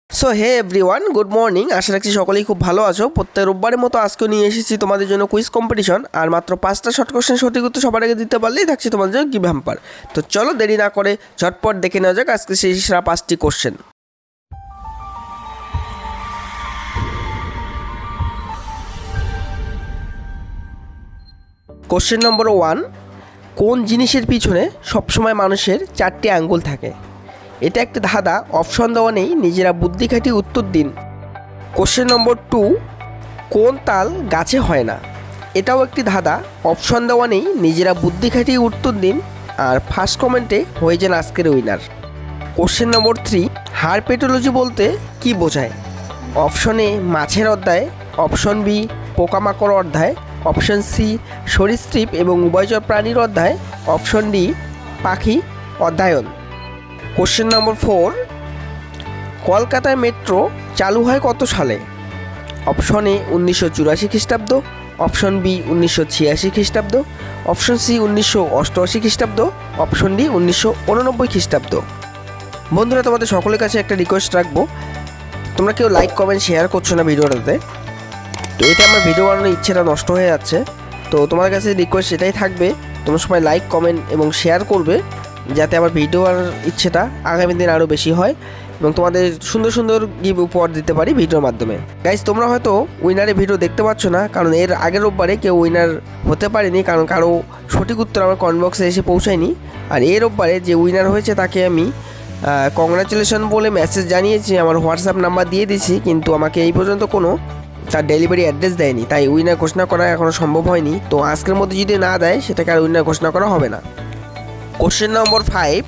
So hey everyone, good morning. আশা রাখছি সকলেই খুব ভালো আছো। প্রত্যেক রোববারের মতো আজকেও নিয়ে এসেছি তোমাদের জন্য কুইজ কম্পিটিশন। আর মাত্র 5টা শর্ট কোশ্চেন সঠিক উত্তর সবার আগে দিতে পারলেই থাকছে তোমাদের জন্য গিভ হ্যাম্পার। তো চলো দেরি না করে ঝটপট দেখে নেওয়া যাক আজকে সেই সেরা 5টি কোশ্চেন। কোশ্চেন নম্বর 1, কোন জিনিসের পিছনে সবসময় মানুষের 4টি আঙ্গুল থাকে? এটা একটি ধাঁধা, অপশন দেওয়া নেই, নিজেরা বুদ্ধি খাটিয়ে উত্তর দিন। কোশ্চেন নম্বর 2, কোন তাল গাছে হয় না? এটাও একটি ধাঁধা, অপশন দেওয়া নেই, নিজেরা বুদ্ধি খাটিয়ে উত্তর দিন। আর ফার্স্ট কমেন্টে হয়ে যান আজকের উইনার। কোশ্চেন নম্বর 3, হারপেটোলজি বলতে কি বোঝায়? অপশন এ মাছের অধ্যায়, অপশন বি পোকামাকড় অধ্যায়, অপশন সি সরীসৃপ এবং উভয়চর প্রাণীর অধ্যায়, অপশন ডি পাখি অধ্যয়ন। কোশ্চেন নম্বর 4, কলকাতায় মেট্রো চালু হয় কত সালে? অপশন এ 1984 খ্রিস্টাব্দ, অপশন বি 1986 খ্রিস্টাব্দ, অপশন সি 1988 খ্রিস্টাব্দ, অপশন ডি 1989 খ্রিস্টাব্দ। বন্ধুরা, তোমাদের সকলের কাছে একটা রিকোয়েস্ট রাখবো, তোমরা কেউ লাইক কমেন্ট শেয়ার করছো না ভিডিওটাতে, তো এটা আমার ভিডিও বানানোর ইচ্ছেটা নষ্ট হয়ে যাচ্ছে। তো তোমার কাছে রিকোয়েস্ট এটাই থাকবে, তোমরা সবাই লাইক কমেন্ট এবং শেয়ার করবে, যাতে আমার ভিডিও আর ইচ্ছেটা আগামী দিন আরও বেশি হয় এবং তোমাদের সুন্দর সুন্দর গিভ উপহার দিতে পারি ভিডিওর মাধ্যমে। গাইজ, তোমরা হয়তো উইনারের ভিডিও দেখতে পাচ্ছ না, কারণ এর আগের রোববারে কেউ উইনার হতে পারেনি, কারণ কারো সঠিক উত্তর আমার কমেন্ট বক্সে এসে পৌঁছায়নি। আর এই রোববারে যে উইনার হয়েছে তাকে আমি কংগ্রাচুলেশন বলে মেসেজ জানিয়েছি, আমার হোয়াটসঅ্যাপ নাম্বার দিয়ে দিয়েছি, কিন্তু আমাকে এই পর্যন্ত কোনো তার ডেলিভারি অ্যাড্রেস দেয়নি, তাই উইনার ঘোষণা করা এখনও সম্ভব হয়নি। তো আজকের মধ্যে যদি না দেয় সেটাকে আর উইনার ঘোষণা করা হবে না। কোশ্চেন নম্বর 5,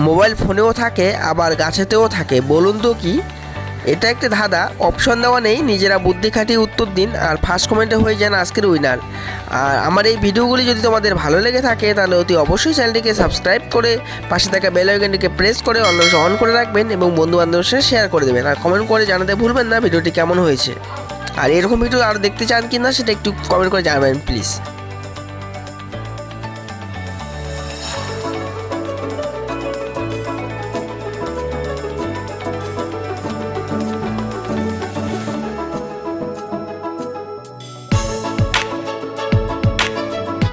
মোবাইল ফোনেও থাকে আবার গাছেতেও থাকে, বলুন তো কি? এটা একটি ধাঁধা, অপশন দেওয়া নেই, নিজেরা বুদ্ধি খাটিয়ে উত্তর দিন। আর ফার্স্ট কমেন্টে হয়ে যান আজকের উইনার। আর আমার এই ভিডিওগুলি যদি তোমাদের ভালো লেগে থাকে তাহলে অতি অবশ্যই চ্যানেলটিকে সাবস্ক্রাইব করে পাশে থাকা বেল আইকনটিকে প্রেস করে অন করে রাখবেন এবং বন্ধুবান্ধবের সাথে শেয়ার করে দেবেন। আর কমেন্ট করে জানাতে ভুলবেন না ভিডিওটি কেমন হয়েছে। আর এরকম ভিডিও আরও দেখতে চান কি না সেটা একটু কমেন্ট করে জানাবেন প্লিজ।